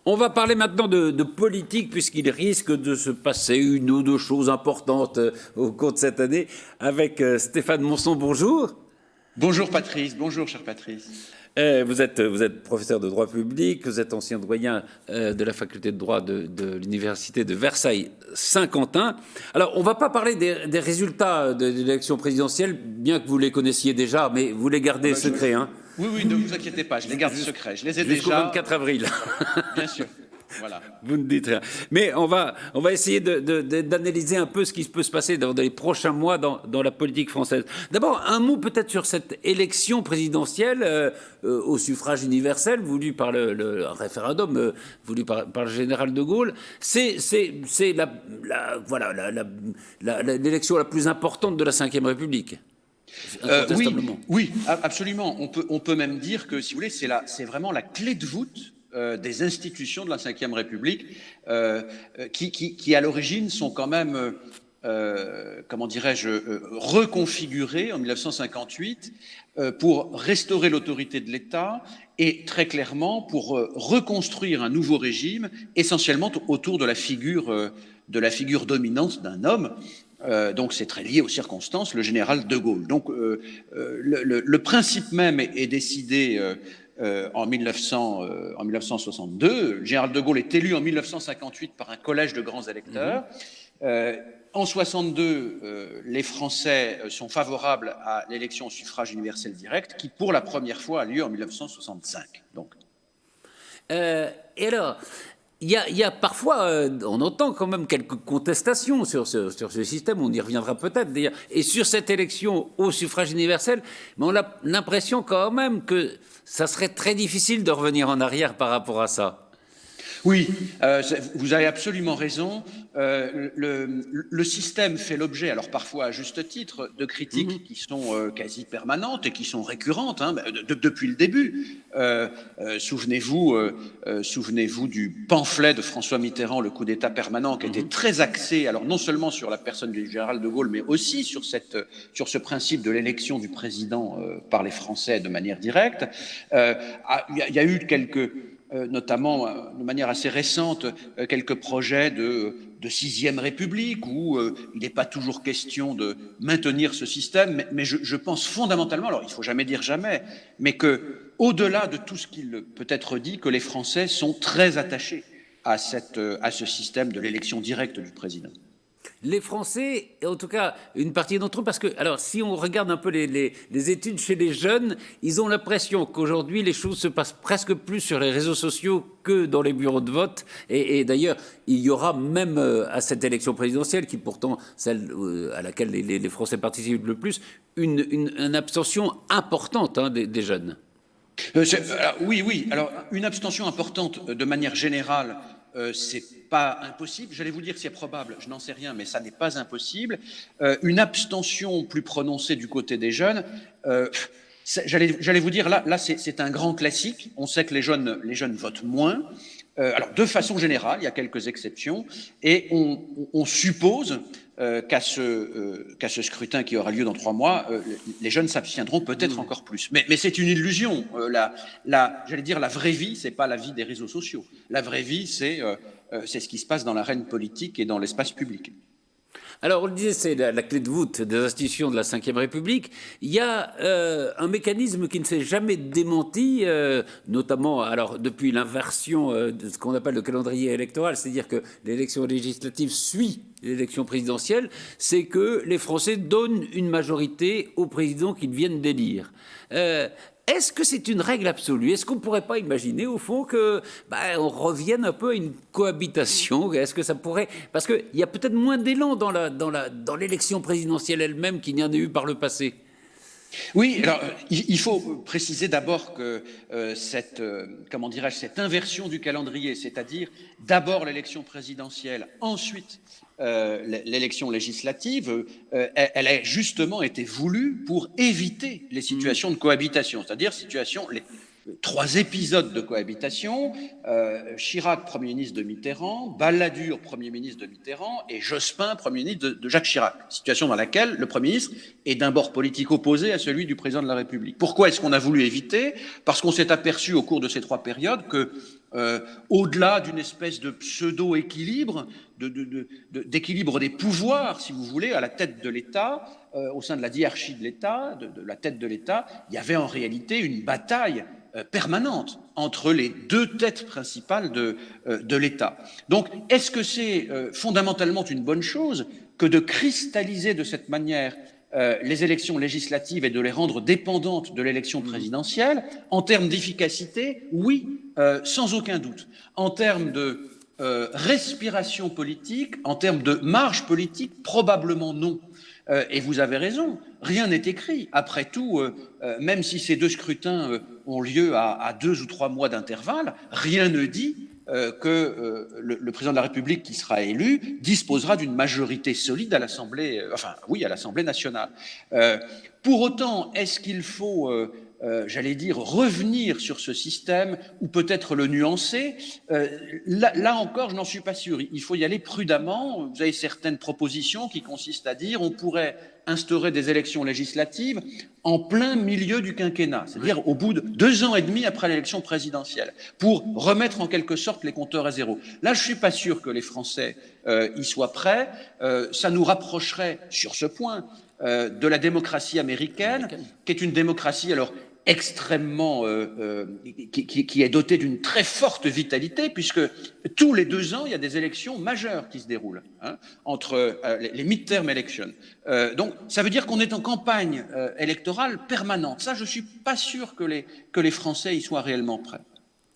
On va parler maintenant de politique, puisqu'il risque de se passer une ou deux choses importantes au cours de cette année, avec Stéphane Monson. Bonjour. Bonjour Patrice, bonjour cher Patrice. Vous êtes professeur de droit public, vous êtes ancien doyen de la faculté de droit de l'université de Versailles-Saint-Quentin. Alors, on ne va pas parler des résultats de l'élection présidentielle, bien que vous les connaissiez déjà, mais vous les gardez secrets. Hein. Oui, ne vous inquiétez pas, je les garde secrets, je les ai Jusqu'au déjà. 24 avril. Bien sûr, voilà. Vous ne dites rien. Mais on va essayer d'analyser un peu ce qui peut se passer dans les prochains mois dans la politique française. D'abord, un mot peut-être sur cette élection présidentielle au suffrage universel voulu par le référendum voulu par le général de Gaulle. C'est l'élection la plus importante de la Ve République. Oui, absolument. On peut même dire que, si vous voulez, c'est vraiment la clé de voûte des institutions de la Ve République, qui à l'origine sont quand même, comment dirais-je, reconfigurées en 1958 pour restaurer l'autorité de l'État et très clairement pour reconstruire un nouveau régime, essentiellement autour de la figure dominante d'un homme. Donc c'est très lié aux circonstances, le général de Gaulle. Donc le principe même est décidé en 1962. Le général de Gaulle est élu en 1958 par un collège de grands électeurs. En 62, les Français sont favorables à l'élection au suffrage universel direct, qui pour la première fois a lieu en 1965. Donc. Et alors, il y a parfois, on entend quand même quelques contestations sur ce système, on y reviendra peut-être d'ailleurs, et sur cette élection au suffrage universel, mais on a l'impression quand même que ça serait très difficile de revenir en arrière par rapport à ça. Oui, vous avez absolument raison. Le système fait l'objet, alors parfois à juste titre, de critiques qui sont quasi permanentes et qui sont récurrentes depuis le début. Souvenez-vous du pamphlet de François Mitterrand, Le coup d'État permanent, qui était très axé, alors non seulement sur la personne du général de Gaulle, mais aussi sur ce principe de l'élection du président par les Français de manière directe. Il y a eu notamment de manière assez récente, quelques projets de sixième République où il n'est pas toujours question de maintenir ce système, mais je pense fondamentalement, alors il ne faut jamais dire jamais, mais qu'au-delà de tout ce qu'il peut être dit, que les Français sont très attachés à ce système de l'élection directe du président. Les Français, en tout cas une partie d'entre eux, parce que, alors si on regarde un peu les études chez les jeunes, ils ont l'impression qu'aujourd'hui les choses se passent presque plus sur les réseaux sociaux que dans les bureaux de vote. Et d'ailleurs, il y aura même à cette élection présidentielle, qui pourtant celle à laquelle les Français participent le plus, une abstention importante des jeunes. Oui. Alors, une abstention importante de manière générale, c'est pas impossible. J'allais vous dire que c'est probable, je n'en sais rien, mais ça n'est pas impossible. Une abstention plus prononcée du côté des jeunes, j'allais vous dire, là c'est un grand classique. On sait que les jeunes votent moins. Alors, de façon générale, il y a quelques exceptions, et on suppose qu'à ce scrutin qui aura lieu dans 3 mois, les jeunes s'abstiendront peut-être encore plus. Mais c'est une illusion. J'allais dire, la vraie vie, c'est pas la vie des réseaux sociaux. La vraie vie, c'est ce qui se passe dans l'arène politique et dans l'espace public. Alors, on le disait, c'est la clé de voûte des institutions de la Ve République. Il y a un mécanisme qui ne s'est jamais démenti, notamment alors, depuis l'inversion de ce qu'on appelle le calendrier électoral, c'est-à-dire que l'élection législative suit l'élection présidentielle, c'est que les Français donnent une majorité au président qu'ils viennent d'élire. Est-ce que c'est une règle absolue? Est-ce qu'on ne pourrait pas imaginer, au fond, on revienne un peu à une cohabitation? Est-ce que ça pourrait... Parce qu'il y a peut-être moins d'élan dans l'élection présidentielle elle-même qu'il n'y en a eu par le passé. Oui, alors il faut préciser d'abord que cette inversion du calendrier, c'est-à-dire d'abord l'élection présidentielle, ensuite l'élection législative, elle a justement été voulue pour éviter les situations de cohabitation, c'est-à-dire les 3 épisodes de cohabitation, Chirac, Premier ministre de Mitterrand, Balladur, Premier ministre de Mitterrand, et Jospin, Premier ministre de Jacques Chirac. Situation dans laquelle le Premier ministre est d'un bord politique opposé à celui du Président de la République. Pourquoi est-ce qu'on a voulu éviter? Parce qu'on s'est aperçu au cours de ces 3 périodes que au-delà d'une espèce de pseudo-équilibre, d'équilibre des pouvoirs, si vous voulez, à la tête de l'État, au sein de la hiérarchie de l'État, de la tête de l'État, il y avait en réalité une bataille permanente entre les deux têtes principales de l'État. Donc, est-ce que c'est fondamentalement une bonne chose que de cristalliser de cette manière les élections législatives et de les rendre dépendantes de l'élection présidentielle? En termes d'efficacité, oui, sans aucun doute. En termes de respiration politique, en termes de marge politique, probablement non. Et vous avez raison, rien n'est écrit. Après tout, même si ces deux scrutins ont lieu à 2 ou 3 mois d'intervalle, rien ne dit que le président de la République qui sera élu disposera d'une majorité solide à l'Assemblée, à l'Assemblée nationale. Pour autant, est-ce qu'il faut j'allais dire, revenir sur ce système ou peut-être le nuancer. Là encore, je n'en suis pas sûr. Il faut y aller prudemment. Vous avez certaines propositions qui consistent à dire on pourrait instaurer des élections législatives en plein milieu du quinquennat, c'est-à-dire au bout de 2 ans et demi après l'élection présidentielle, pour remettre en quelque sorte les compteurs à zéro. Là, je ne suis pas sûr que les Français y soient prêts. Ça nous rapprocherait sur ce point de la démocratie américaine, qui est une démocratie alors extrêmement qui est dotée d'une très forte vitalité, puisque tous les 2 ans il y a des élections majeures qui se déroulent entre les midterm elections. Donc ça veut dire qu'on est en campagne électorale permanente. Ça, je suis pas sûr que les Français y soient réellement prêts.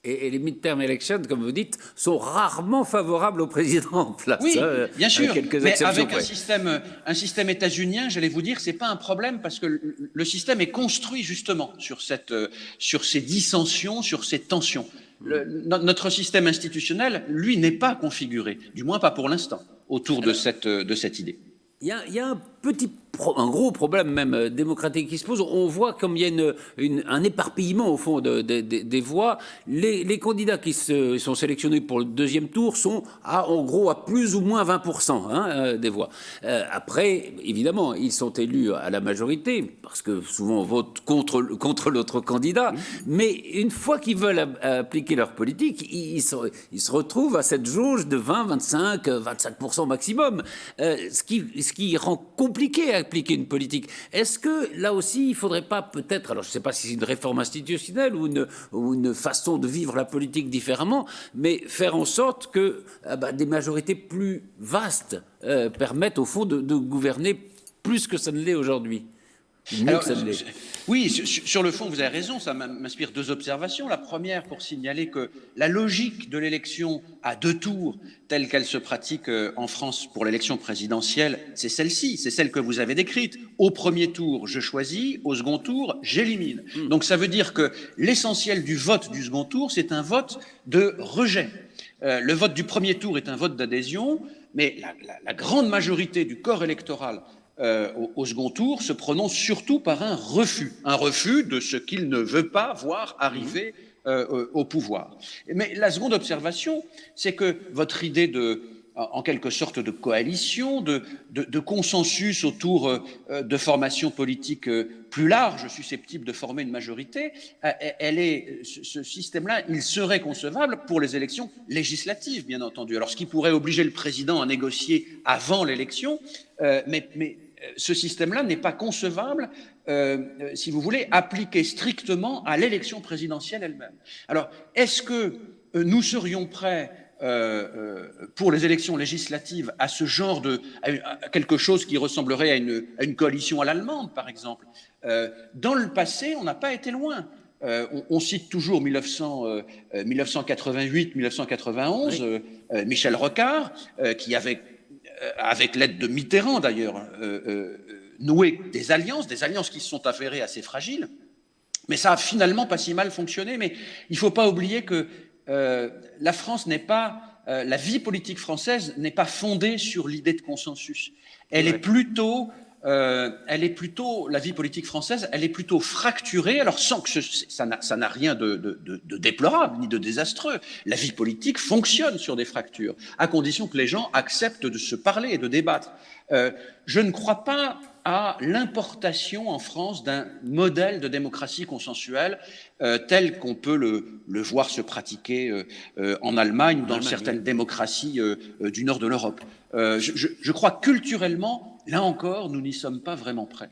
Et les midterm elections, comme vous dites, sont rarement favorables au président en place. Oui, bien sûr, mais avec près. un système états-unien, j'allais vous dire, c'est pas un problème parce que le système est construit justement sur ces dissensions, sur ces tensions. Notre système institutionnel, lui, n'est pas configuré, du moins pas pour l'instant, autour de cette idée. Il y a un gros problème même démocratique qui se pose. On voit comme il y a un éparpillement au fond des voix. Les candidats qui sont sélectionnés pour le deuxième tour sont en gros à plus ou moins 20% des voix. Après, évidemment, ils sont élus à la majorité parce que souvent on vote contre l'autre candidat. Mais une fois qu'ils veulent appliquer leur politique, ils se retrouvent à cette jauge de 20, 25, 25% maximum. Ce qui rend compliqué à appliquer une politique. Est-ce que là aussi, il ne faudrait pas peut-être, alors je ne sais pas si c'est une réforme institutionnelle ou une façon de vivre la politique différemment, mais faire en sorte que des majorités plus vastes permettent au fond de gouverner plus que ça ne l'est aujourd'hui? Alors, oui, sur le fond, vous avez raison, ça m'inspire 2 observations. La première, pour signaler que la logique de l'élection à 2 tours, telle qu'elle se pratique en France pour l'élection présidentielle, c'est celle-ci, c'est celle que vous avez décrite. Au premier tour, je choisis, au second tour, j'élimine. Donc ça veut dire que l'essentiel du vote du second tour, c'est un vote de rejet. Le vote du premier tour est un vote d'adhésion, mais la grande majorité du corps électoral au second tour se prononce surtout par un refus de ce qu'il ne veut pas voir arriver au pouvoir. Mais la seconde observation, c'est que votre idée en quelque sorte de coalition, de consensus autour de formations politiques plus larges, susceptibles de former une majorité, ce système-là, il serait concevable pour les élections législatives, bien entendu. Alors, ce qui pourrait obliger le président à négocier avant l'élection, mais ce système-là n'est pas concevable, si vous voulez, appliqué strictement à l'élection présidentielle elle-même. Alors, est-ce que nous serions prêts pour les élections législatives à ce genre à quelque chose qui ressemblerait à une coalition à l'allemande, par exemple? Dans le passé, on n'a pas été loin. On cite toujours 1988, 1991, oui. Michel Rocard, qui avait avec l'aide de Mitterrand d'ailleurs, noué des alliances qui se sont avérées assez fragiles, mais ça a finalement pas si mal fonctionné. Mais il ne faut pas oublier que la France n'est pas, la vie politique française n'est pas fondée sur l'idée de consensus. Elle est plutôt, la vie politique française, elle est plutôt fracturée, alors sans que ça n'a rien de déplorable ni de désastreux. La vie politique fonctionne sur des fractures, à condition que les gens acceptent de se parler et de débattre. Je ne crois pas à l'importation en France d'un modèle de démocratie consensuelle tel qu'on peut le voir se pratiquer en Allemagne ou dans certaines démocraties du nord de l'Europe. Je crois culturellement, là encore, nous n'y sommes pas vraiment prêts.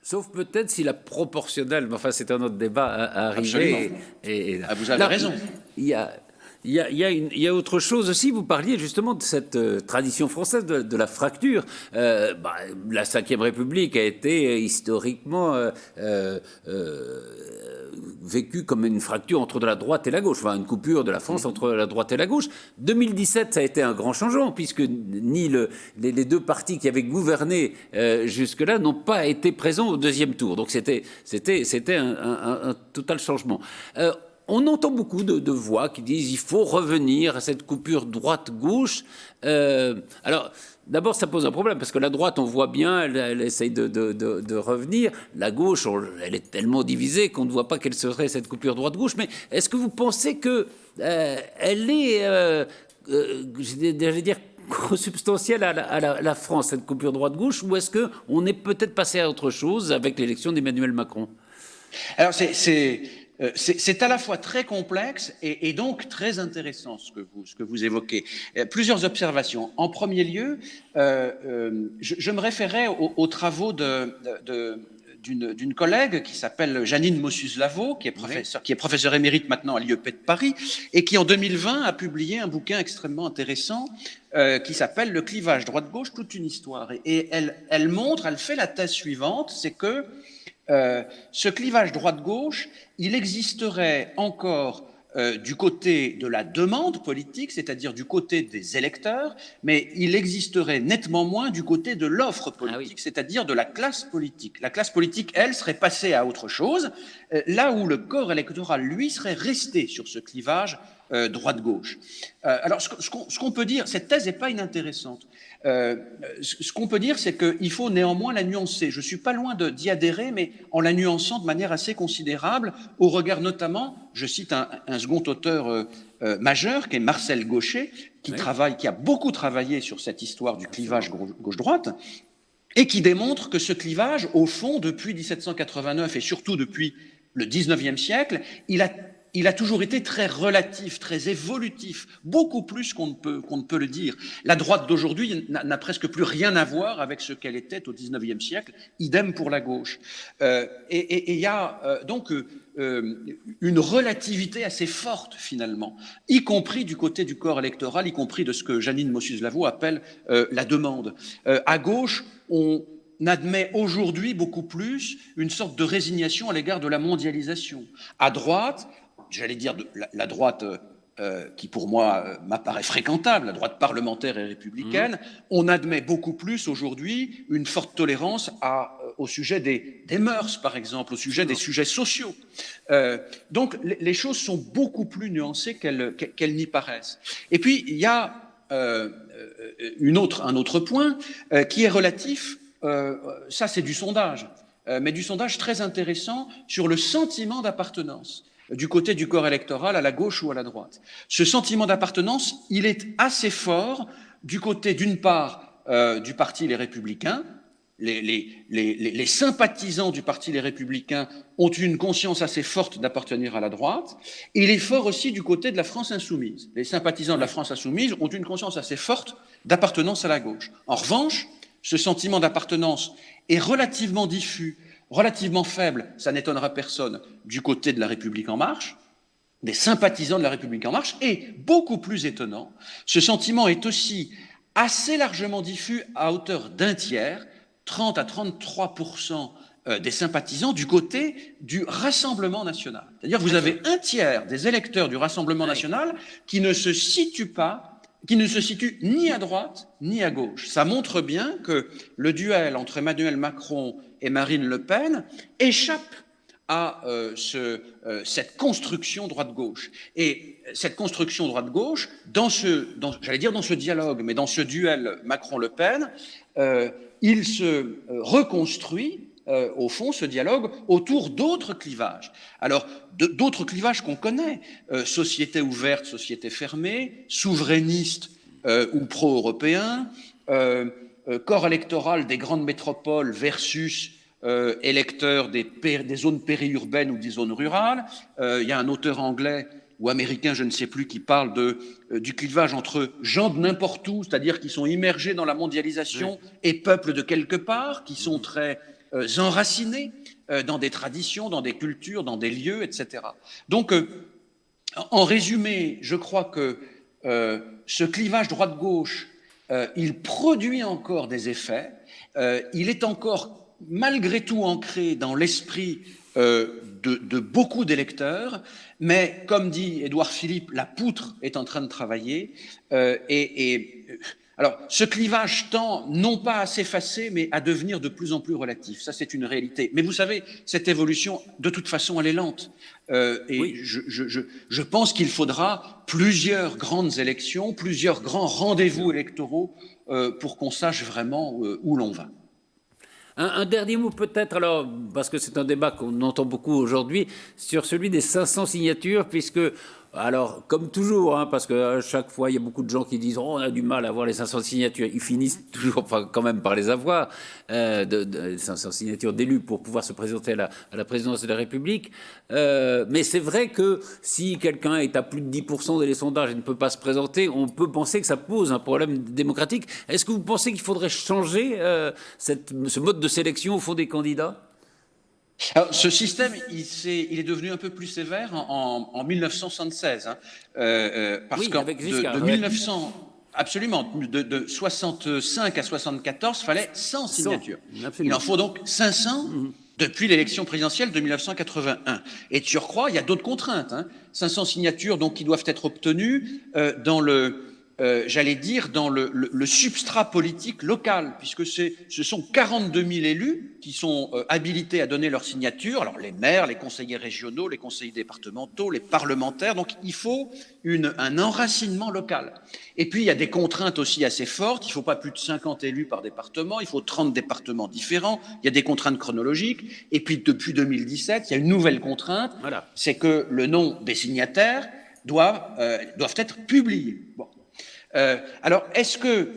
Sauf peut-être si la proportionnelle, mais enfin c'est un autre débat à arriver. Vous avez raison. Il y a autre chose aussi, vous parliez justement de cette tradition française de la fracture. La Ve République a été historiquement vécue comme une fracture entre de la droite et la gauche, enfin une coupure de la France entre la droite et la gauche. 2017, ça a été un grand changement, puisque les deux partis qui avaient gouverné jusque-là n'ont pas été présents au deuxième tour. Donc c'était un total changement. On entend beaucoup de voix qui disent qu'il faut revenir à cette coupure droite-gauche. Alors, d'abord, ça pose un problème, parce que la droite, on voit bien, elle essaye de revenir. La gauche, elle est tellement divisée qu'on ne voit pas quelle serait cette coupure droite-gauche. Mais est-ce que vous pensez qu'elle est, j'allais dire, consubstantielle à la France, cette coupure droite-gauche, ou est-ce qu'on est peut-être passé à autre chose avec l'élection d'Emmanuel Macron? Alors, c'est à la fois très complexe et donc très intéressant ce que vous évoquez. Plusieurs observations. En premier lieu, je me référais aux travaux d'une collègue qui s'appelle Janine Mossus-Lavaux, qui est professeure émérite maintenant à l'IEP de Paris, et qui en 2020 a publié un bouquin extrêmement intéressant qui s'appelle Le clivage droite-gauche, toute une histoire. Et elle fait la thèse suivante, c'est que ce clivage droite-gauche, il existerait encore du côté de la demande politique, c'est-à-dire du côté des électeurs, mais il existerait nettement moins du côté de l'offre politique, c'est-à-dire de la classe politique. La classe politique, elle, serait passée à autre chose, là où le corps électoral, lui, serait resté sur ce clivage droite-gauche. Alors, ce qu'on peut dire, cette thèse n'est pas inintéressante. Ce qu'on peut dire, c'est qu'il faut néanmoins la nuancer. Je ne suis pas loin d'y adhérer, mais en la nuançant de manière assez considérable, au regard notamment, je cite un second auteur majeur, qui est Marcel Gauchet, qui a beaucoup travaillé sur cette histoire du clivage gauche-droite, et qui démontre que ce clivage, au fond, depuis 1789 et surtout depuis le XIXe siècle, il a toujours été très relatif, très évolutif, beaucoup plus qu'on ne peut le dire. La droite d'aujourd'hui n'a presque plus rien à voir avec ce qu'elle était au XIXe siècle, idem pour la gauche. Et il y a donc une relativité assez forte, finalement, y compris du côté du corps électoral, y compris de ce que Janine Mossus-Lavaux appelle la demande. À gauche, on admet aujourd'hui beaucoup plus une sorte de résignation à l'égard de la mondialisation. À droite, j'allais dire la droite qui pour moi m'apparaît fréquentable, la droite parlementaire et républicaine, on admet beaucoup plus aujourd'hui une forte tolérance au sujet des mœurs, par exemple, au sujet des sujets sociaux. Donc les choses sont beaucoup plus nuancées qu'elles n'y paraissent. Et puis il y a un autre point qui est relatif, ça c'est du sondage, mais du sondage très intéressant sur le sentiment d'appartenance du côté du corps électoral, à la gauche ou à la droite. Ce sentiment d'appartenance, il est assez fort du côté, d'une part, du parti Les Républicains. Les sympathisants du parti Les Républicains ont une conscience assez forte d'appartenir à la droite. Et il est fort aussi du côté de la France insoumise. Les sympathisants de la France insoumise ont une conscience assez forte d'appartenance à la gauche. En revanche, ce sentiment d'appartenance est relativement diffus, relativement faible, ça n'étonnera personne, du côté de la République en marche, des sympathisants de la République en marche, et beaucoup plus étonnant, ce sentiment est aussi assez largement diffus à hauteur d'un tiers, 30 à 33% des sympathisants du côté du Rassemblement national. C'est-à-dire que vous avez un tiers des électeurs du Rassemblement national qui ne se situent ni à droite ni à gauche. Ça montre bien que le duel entre Emmanuel Macron et Marine Le Pen échappe à cette construction droite-gauche. Et cette construction droite-gauche, dans ce dialogue, mais dans ce duel Macron-Le Pen, il se reconstruit, au fond, ce dialogue autour d'autres clivages. Alors, d'autres clivages qu'on connaît, société ouverte, société fermée, souverainiste ou pro-européen, corps électoral des grandes métropoles versus électeurs des zones périurbaines ou des zones rurales. Il y a un auteur anglais ou américain, je ne sais plus, qui parle du clivage entre gens de n'importe où, c'est-à-dire qui sont immergés dans la mondialisation, et peuples de quelque part, qui sont très enracinés dans des traditions, dans des cultures, dans des lieux, etc. Donc, en résumé, je crois que ce clivage droite-gauche, il produit encore des effets, il est encore malgré tout ancré dans l'esprit de beaucoup d'électeurs, mais comme dit Édouard Philippe, la poutre est en train de travailler, alors, ce clivage tend non pas à s'effacer, mais à devenir de plus en plus relatif. Ça, c'est une réalité. Mais vous savez, cette évolution, de toute façon, elle est lente. Oui. Je pense qu'il faudra plusieurs grandes élections, plusieurs grands rendez-vous électoraux pour qu'on sache vraiment où l'on va. Un dernier mot peut-être, alors, parce que c'est un débat qu'on entend beaucoup aujourd'hui, sur celui des 500 signatures, puisque, alors, comme toujours, hein, parce qu'à chaque fois, il y a beaucoup de gens qui disent oh, on a du mal à avoir les 500 signatures. Ils finissent toujours, enfin, quand même par les avoir, 500 signatures d'élus pour pouvoir se présenter à la présidence de la République. Mais c'est vrai que si quelqu'un est à plus de 10% dans les sondages et ne peut pas se présenter, on peut penser que ça pose un problème démocratique. Est-ce que vous pensez qu'il faudrait changer ce mode de sélection au fond des candidats? Alors, ce système, il est devenu un peu plus sévère en 1976, hein, parce que de 1900, absolument, de 65 à 74, il fallait 100 signatures. Il en faut donc 500 depuis l'élection présidentielle de 1981. Et de surcroît, il y a d'autres contraintes, hein, 500 signatures donc, qui doivent être obtenues dans le... j'allais dire, dans le substrat politique local, puisque ce sont 42 000 élus qui sont habilités à donner leur signature, alors les maires, les conseillers régionaux, les conseillers départementaux, les parlementaires, donc il faut un enracinement local. Et puis il y a des contraintes aussi assez fortes, il ne faut pas plus de 50 élus par département, il faut 30 départements différents, il y a des contraintes chronologiques, et puis depuis 2017, il y a une nouvelle contrainte, voilà. C'est que le nom des signataires doivent être publiés. Bon. Alors, est-ce que,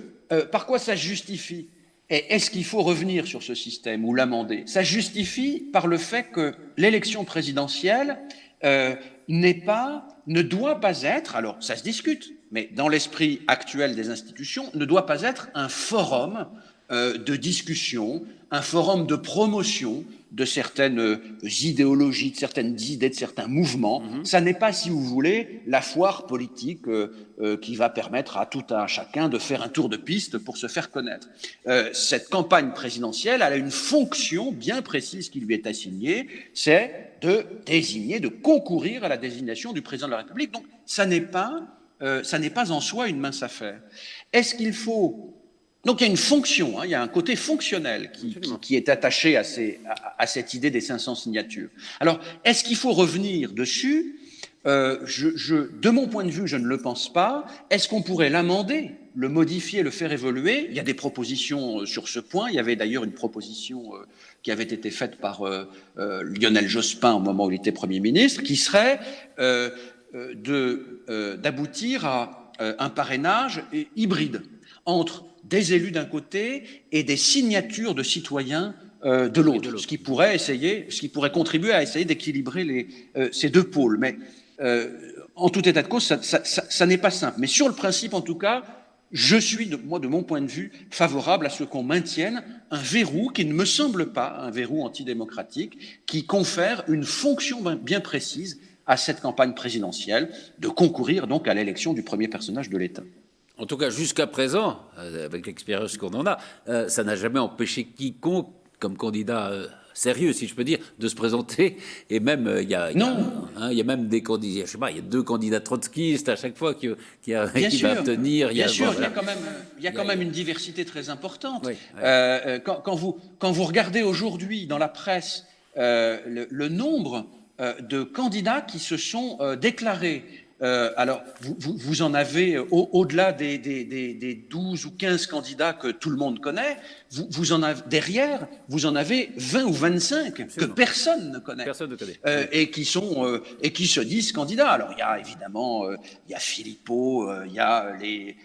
par quoi ça se justifie? Et est-ce qu'il faut revenir sur ce système ou l'amender? Ça se justifie par le fait que l'élection présidentielle ne doit pas être, alors ça se discute, mais dans l'esprit actuel des institutions, ne doit pas être un forum de discussion, un forum de promotion de certaines idéologies, de certaines idées, de certains mouvements. Ça n'est pas, si vous voulez, la foire politique qui va permettre à tout un chacun de faire un tour de piste pour se faire connaître. Cette campagne présidentielle, elle a une fonction bien précise qui lui est assignée, c'est de désigner, de concourir à la désignation du président de la République. Donc, ça n'est pas en soi une mince affaire. Est-ce qu'il faut... Donc il y a une fonction, hein, il y a un côté fonctionnel qui est attaché à cette idée des 500 signatures. Alors, est-ce qu'il faut revenir dessus? De mon point de vue, je ne le pense pas. Est-ce qu'on pourrait l'amender, le modifier, le faire évoluer? Il y a des propositions sur ce point. Il y avait d'ailleurs une proposition qui avait été faite par Lionel Jospin au moment où il était Premier ministre, qui serait d'aboutir à un parrainage hybride entre des élus d'un côté et des signatures de citoyens de l'autre, ce qui pourrait contribuer à essayer d'équilibrer ces deux pôles. Mais en tout état de cause, ça n'est pas simple. Mais sur le principe, en tout cas, je suis, de mon point de vue, favorable à ce qu'on maintienne un verrou qui ne me semble pas un verrou antidémocratique, qui confère une fonction bien précise à cette campagne présidentielle, de concourir donc à l'élection du premier personnage de l'État. En tout cas, jusqu'à présent, avec l'expérience qu'on en a, ça n'a jamais empêché quiconque, comme candidat sérieux, si je peux dire, de se présenter. Et même, il y a même des candidats, je sais pas, il y a 2 candidats trotskistes à chaque fois qui va obtenir. Bien sûr, il y a quand même une diversité très importante. Oui, quand vous regardez aujourd'hui dans la presse le nombre de candidats qui se sont déclarés Alors, vous en avez, au-delà des 12 ou 15 candidats que tout le monde connaît, vous en avez, derrière, vous en avez 20 ou 25 Absolument. que personne ne connaît. Personne ne connaît. Et qui se disent candidats. Alors, il y a évidemment, il y a Philippot, il y a les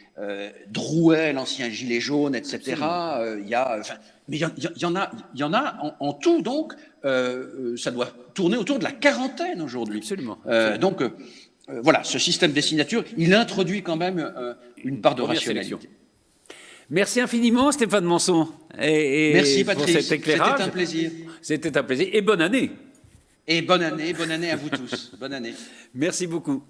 Drouet, l'ancien gilet jaune, etc. Il y a, enfin, mais il y en a en tout, donc, ça doit tourner autour de la quarantaine aujourd'hui. Absolument. Donc, voilà, ce système des signatures, il introduit quand même une part de rationalité. Sélection. Merci infiniment, Stéphane Manson. Merci, Patrice. Pour cet éclairage. C'était un plaisir. C'était un plaisir. Et bonne année. Et bonne année à vous tous. Bonne année. Merci beaucoup.